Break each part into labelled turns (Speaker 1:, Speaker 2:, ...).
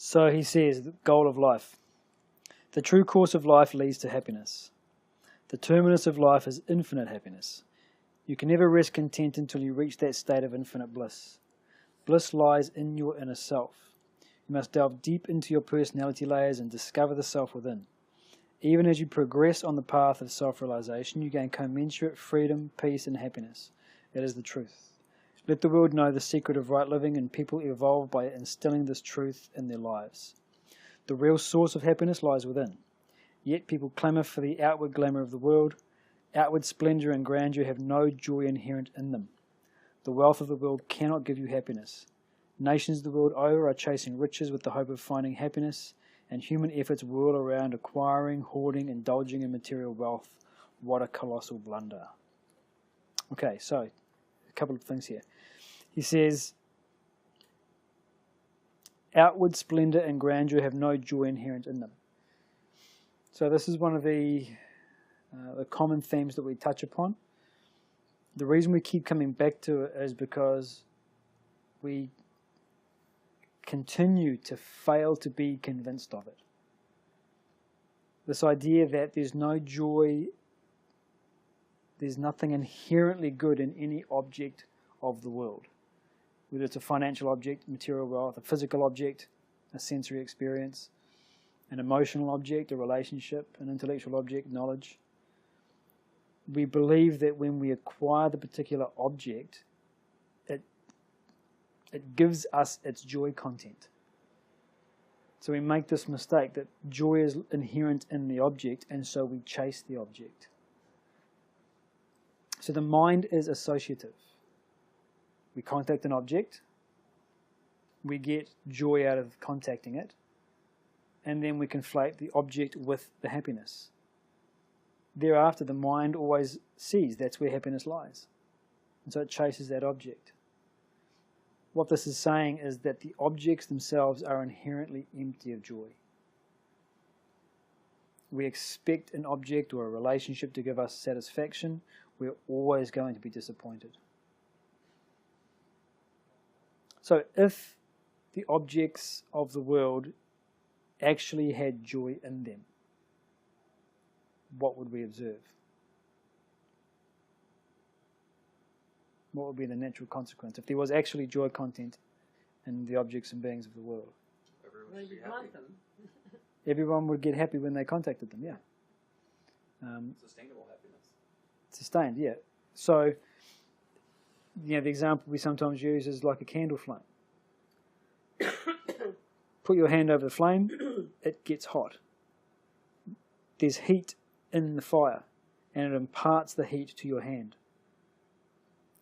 Speaker 1: So he says, the goal of life. The true course of life leads to happiness. The terminus of life is infinite happiness. You can never rest content until you reach that state of infinite bliss. Bliss lies in your inner self. You must delve deep into your personality layers and discover the self within. Even as you progress on the path of self-realization, you gain commensurate freedom, peace, and happiness. It is the truth. Let the world know the secret of right living, and people evolve by instilling this truth in their lives. The real source of happiness lies within. Yet people clamour for the outward glamour of the world. Outward splendour and grandeur have no joy inherent in them. The wealth of the world cannot give you happiness. Nations the world over are chasing riches with the hope of finding happiness, and human efforts whirl around acquiring, hoarding, indulging in material wealth. What a colossal blunder. Okay, so a couple of things here. He says, outward splendour and grandeur have no joy inherent in them. So this is one of the common themes that we touch upon. The reason we keep coming back to it is because we continue to fail to be convinced of it. This idea that there's no joy, there's nothing inherently good in any object of the world. Whether it's a financial object, material wealth, a physical object, a sensory experience, an emotional object, a relationship, an intellectual object, knowledge. We believe that when we acquire the particular object, it gives us its joy content. So we make this mistake that joy is inherent in the object, and so we chase the object. So the mind is associative. We contact an object, we get joy out of contacting it, and then we conflate the object with the happiness. Thereafter, the mind always sees that's where happiness lies, and so it chases that object. What this is saying is that the objects themselves are inherently empty of joy. We expect an object or a relationship to give us satisfaction. We're always going to be disappointed. So if the objects of the world actually had joy in them, what would we observe? What would be the natural consequence if there was actually joy content in the objects and beings of the world?
Speaker 2: Well, you'd want them.
Speaker 1: Everyone would get happy when they contacted them, yeah.
Speaker 3: Sustainable happiness.
Speaker 1: Sustained, yeah. So, the example we sometimes use is like a candle flame. Put your hand over the flame, it gets hot. There's heat in the fire, and it imparts the heat to your hand.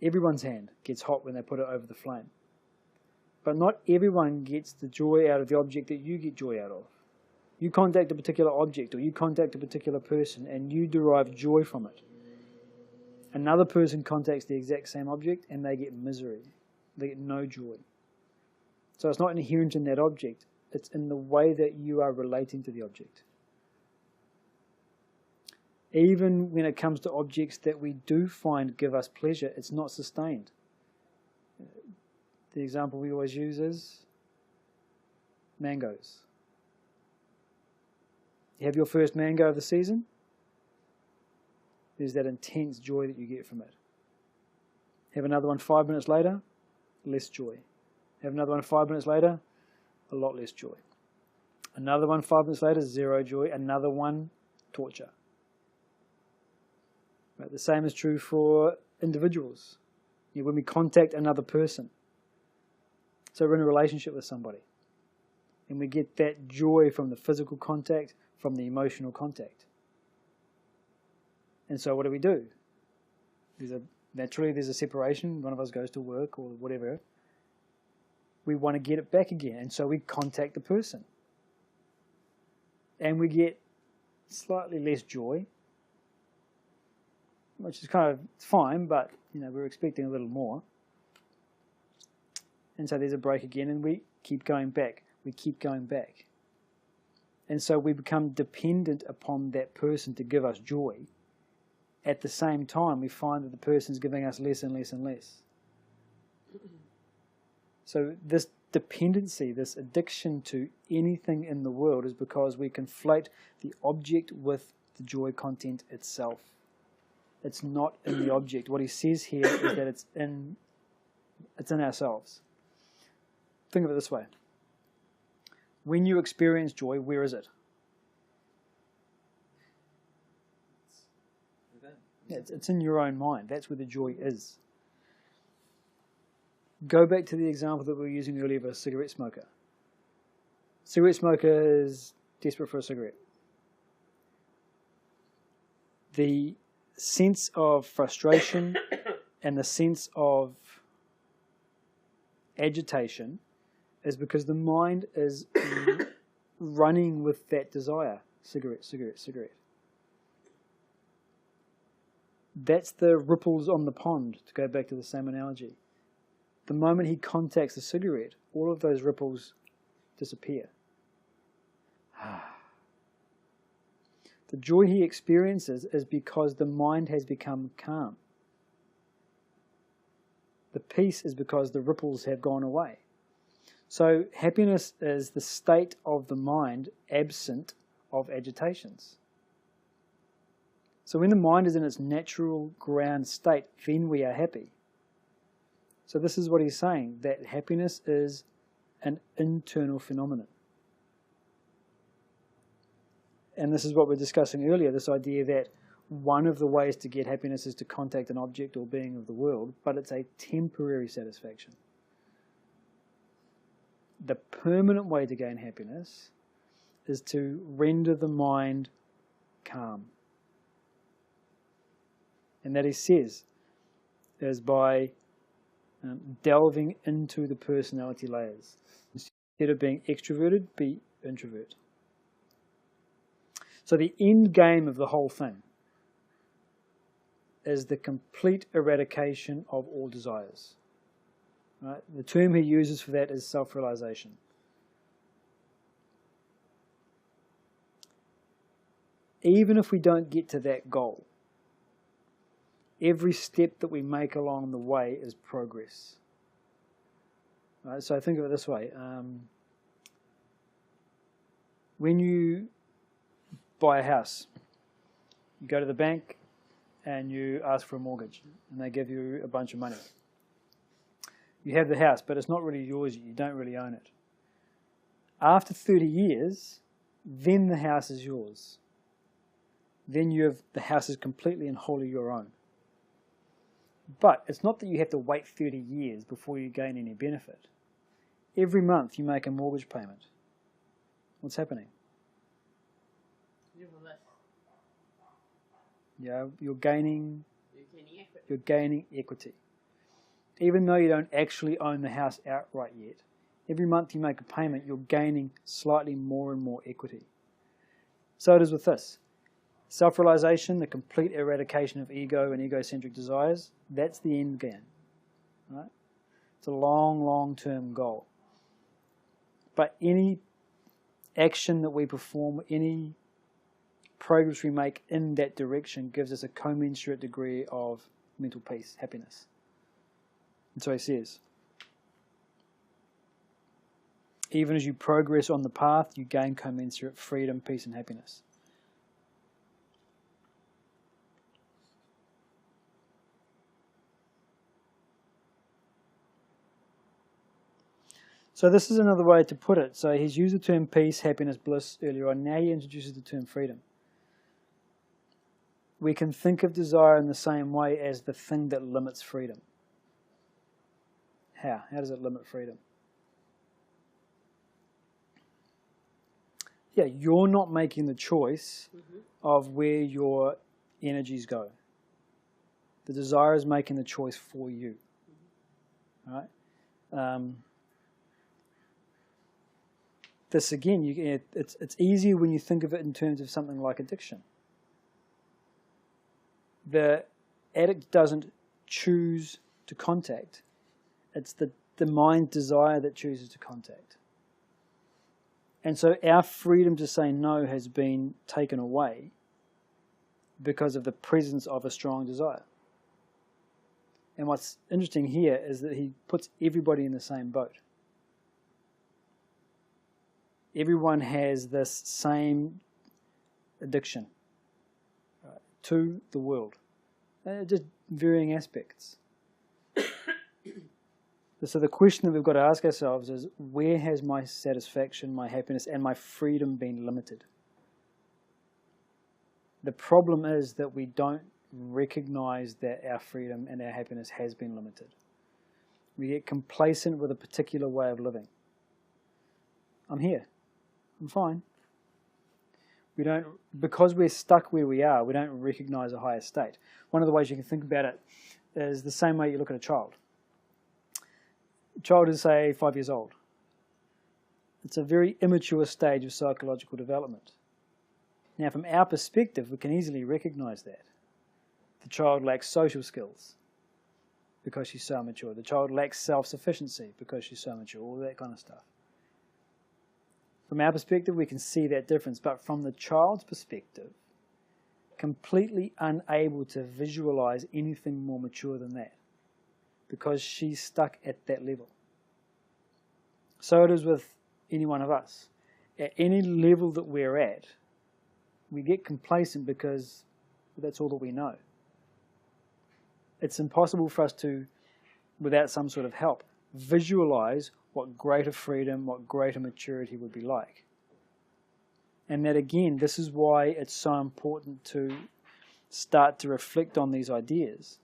Speaker 1: Everyone's hand gets hot when they put it over the flame. But not everyone gets the joy out of the object that you get joy out of. You contact a particular object or you contact a particular person and you derive joy from it. Another person contacts the exact same object and they get misery. They get no joy. So it's not inherent in that object. It's in the way that you are relating to the object. Even when it comes to objects that we do find give us pleasure, it's not sustained. The example we always use is mangoes. You have your first mango of the season, there's that intense joy that you get from it. Have another one 5 minutes later, less joy. Have another one 5 minutes later, a lot less joy. Another one 5 minutes later, zero joy. Another one, torture. Right? The same is true for individuals. When we contact another person. So we're in a relationship with somebody. And we get that joy from the physical contact, from the emotional contact. And so what do? Naturally there's a separation. One of us goes to work or whatever. We want to get it back again. And so we contact the person. And we get slightly less joy, which is kind of fine, but we're expecting a little more. And so there's a break again, and we keep going back. We keep going back. And so we become dependent upon that person to give us joy. At the same time, we find that the person's giving us less and less and less. So this dependency, this addiction to anything in the world is because we conflate the object with the joy content itself. It's not in the object. What he says here is that it's in ourselves. Think of it this way. When you experience joy, where is it? It's in your own mind. That's where the joy is. Go back to the example that we were using earlier of a cigarette smoker. Cigarette smoker is desperate for a cigarette. The sense of frustration and the sense of agitation is because the mind is running with that desire. Cigarette, cigarette, cigarette. That's the ripples on the pond, to go back to the same analogy. The moment he contacts the cigarette, all of those ripples disappear. The joy he experiences is because the mind has become calm. The peace is because the ripples have gone away. So happiness is the state of the mind absent of agitations. So when the mind is in its natural ground state, then we are happy. So this is what he's saying, that happiness is an internal phenomenon. And this is what we were discussing earlier, this idea that one of the ways to get happiness is to contact an object or being of the world, but it's a temporary satisfaction. The permanent way to gain happiness is to render the mind calm. And that, he says, is by delving into the personality layers. Instead of being extroverted, be introvert. So the end game of the whole thing is the complete eradication of all desires. Right? The term he uses for that is self-realization. Even if we don't get to that goal, every step that we make along the way is progress. Right? So think of it this way. When you buy a house, you go to the bank and you ask for a mortgage, and they give you a bunch of money. You have the house, but it's not really yours. You don't really own it. After 30 years, then the house is yours. Then the house is completely and wholly your own. But it's not that you have to wait 30 years before you gain any benefit. Every month you make a mortgage payment. What's happening? Yeah, you're gaining equity. Even though you don't actually own the house outright yet, every month you make a payment, you're gaining slightly more and more equity. So it is with this. Self-realization, the complete eradication of ego and egocentric desires, that's the end game. Right? It's a long, long-term goal. But any action that we perform, any progress we make in that direction gives us a commensurate degree of mental peace, happiness. And so he says, even as you progress on the path, you gain commensurate freedom, peace, and happiness. So this is another way to put it. So he's used the term peace, happiness, bliss earlier on. Now he introduces the term freedom. We can think of desire in the same way as the thing that limits freedom. How? How does it limit freedom? Yeah, you're not making the choice of where your energies go. The desire is making the choice for you. Right? This again, it's easier when you think of it in terms of something like addiction. The addict doesn't choose to contact. It's the mind desire that chooses to contact. And so our freedom to say no has been taken away because of the presence of a strong desire. And what's interesting here is that he puts everybody in the same boat. everyone has this same addiction to the world, just varying aspects. So the question that we've got to ask ourselves is, where has my satisfaction, my happiness, and my freedom been limited? The problem is that we don't recognize that our freedom and our happiness has been limited. We get complacent with a particular way of living. I'm here. I'm fine. We don't, because we're stuck where we are, we don't recognize a higher state. One of the ways you can think about it is the same way you look at a child. A child is, say, 5 years old. It's a very immature stage of psychological development. Now, from our perspective, we can easily recognize that. The child lacks social skills because she's so immature. The child lacks self-sufficiency because she's so immature, all that kind of stuff. From our perspective, we can see that difference, but from the child's perspective, completely unable to visualize anything more mature than that, because she's stuck at that level. So it is with any one of us. At any level that we're at, we get complacent because that's all that we know. It's impossible for us to, without some sort of help, visualize what greater freedom, what greater maturity would be like. And that again, this is why it's so important to start to reflect on these ideas,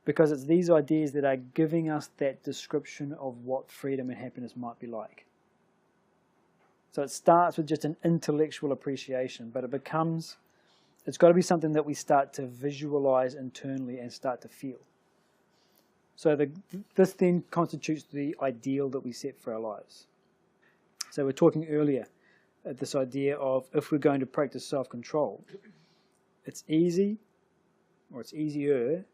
Speaker 1: because it's these ideas that are giving us that description of what freedom and happiness might be like. So it starts with just an intellectual appreciation, but it's got to be something that we start to visualize internally and start to feel. So this then constitutes the ideal that we set for our lives. So we're talking earlier at this idea of, if we're going to practice self-control, it's easy, or it's easier,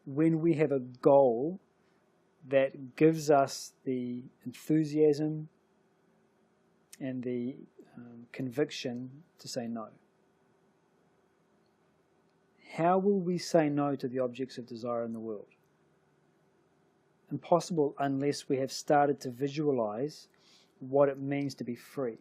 Speaker 1: when we have a goal that gives us the enthusiasm and the conviction to say no. How will we say no to the objects of desire in the world? Impossible unless we have started to visualize what it means to be free.